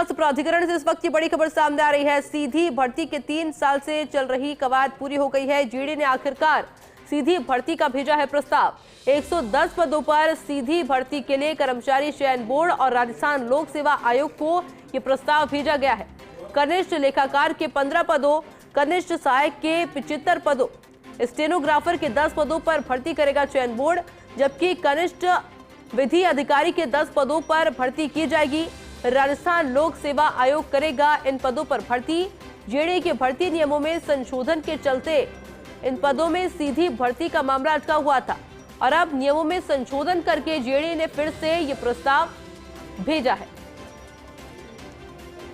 प्राधिकरण से इस वक्त की बड़ी खबर सामने आ रही है। सीधी भर्ती के 3 साल से चल रही कवायद पूरी हो गई है। जीडी ने आखिरकार सीधी भर्ती का भेजा है प्रस्ताव। 110 पदों पर सीधी भर्ती के लिए कर्मचारी चयन बोर्ड और राजस्थान लोक सेवा आयोग को यह प्रस्ताव भेजा गया है। कनिष्ठ लेखाकार के 15 पदों, कनिष्ठ सहायक के 75 पदों, स्टेनोग्राफर के 10 पदों पर भर्ती करेगा चयन बोर्ड, जबकि कनिष्ठ विधि अधिकारी के 10 पदों पर भर्ती की जाएगी। राजस्थान लोक सेवा आयोग करेगा इन पदों पर भर्ती। जेडी के भर्ती नियमों में संशोधन के चलते इन पदों में सीधी भर्ती का मामला अटका हुआ था और अब नियमों में संशोधन करके जेडी ने फिर से ये प्रस्ताव भेजा है।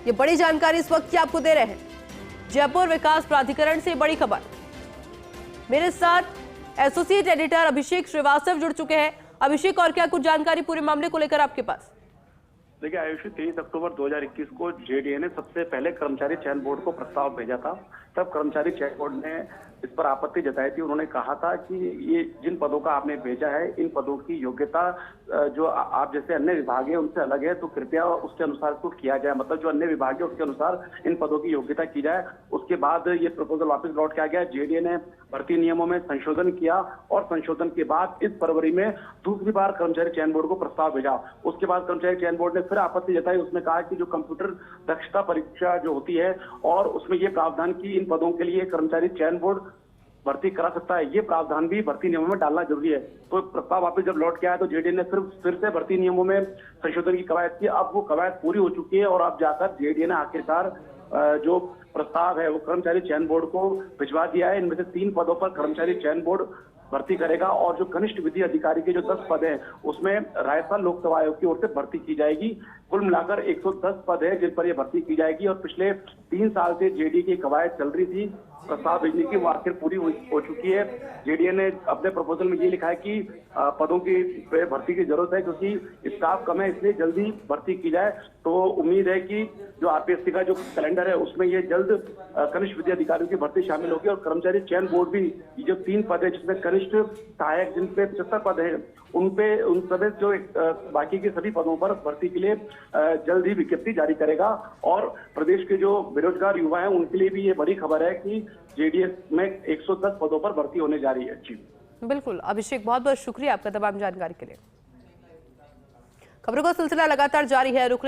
ये बड़ी जानकारी इस वक्त की आपको दे रहे हैं जयपुर विकास प्राधिकरण से बड़ी खबर। मेरे साथ एसोसिएट एडिटर अभिषेक श्रीवास्तव जुड़ चुके हैं। अभिषेक, और क्या कुछ जानकारी पूरे मामले को लेकर आपके पास? देखिए आयुषी, 23 अक्टूबर 2021 को जेडीए ने सबसे पहले कर्मचारी चयन बोर्ड को प्रस्ताव भेजा था। तब कर्मचारी चयन बोर्ड ने इस पर आपत्ति जताई थी। उन्होंने कहा था कि ये जिन पदों का आपने भेजा है, इन पदों की योग्यता जो आप जैसे अन्य विभाग है उनसे अलग है, तो कृपया उसके अनुसार इसको किया जाए। मतलब जो अन्य विभाग है उसके अनुसार इन पदों की योग्यता की जाए। उसके बाद ये प्रपोजल वापस लौट के आ गया। जेडीए ने भर्ती नियमों में संशोधन किया और संशोधन के बाद इस फरवरी में दूसरी बार कर्मचारी चयन बोर्ड को प्रस्ताव भेजा। उसके बाद कर्मचारी चयन बोर्ड ने फिर आपत्ति जताई। उसने कहा कि जो कंप्यूटर दक्षता परीक्षा जो होती है और उसमें ये प्रावधान की इन पदों के लिए कर्मचारी चयन बोर्ड भर्ती करा सकता है, ये प्रावधान भी भर्ती नियमों में डालना जरूरी है। तो प्रस्ताव वापस जब लौट के आया तो जेडीए ने फिर से भर्ती नियमों में संशोधन की कवायद की। अब वो कवायद पूरी हो चुकी है और अब जाकर जेडीए ने आखिरकार जो प्रस्ताव है वो कर्मचारी चयन बोर्ड को भिजवा दिया है। इनमें से 3 पदों पर कर्मचारी चयन बोर्ड भर्ती करेगा और जो कनिष्ठ विधि अधिकारी के जो 10 पद हैं उसमें राजस्थान लोक सेवा आयोग की ओर से भर्ती की जाएगी। कुल मिलाकर 110 पद है जिन पर यह भर्ती की जाएगी। और पिछले 3 साल से जेडीए की कवायद चल रही थी प्रस्ताव भेजने की, वो आखिर पूरी हो चुकी है। जेडीए ने अपने प्रपोजल में ये लिखा है कि पदों की भर्ती की जरूरत है क्योंकि स्टाफ कम है, इसलिए जल्दी भर्ती की जाए। तो उम्मीद है कि जो आरपीएससी का जो कैलेंडर है उसमें ये जल्द कनिष्ठ विधि अधिकारियों की भर्ती शामिल होगी। और कर्मचारी चयन बोर्ड भी जो 3 पद है जिसमें कनिष्ठ सहायक जिन पे 75 पद है उन सभी जो बाकी के सभी पदों पर भर्ती के लिए जल्द ही विज्ञप्ति जारी करेगा। और प्रदेश के जो बेरोजगार युवा हैं उनके लिए भी ये बड़ी खबर है कि जेडीएस में 110 पदों पर भर्ती होने जा रही है। जी बिल्कुल अभिषेक, बहुत बहुत शुक्रिया आपका तमाम जानकारी के लिए। खबरों का सिलसिला लगातार जारी है। रुक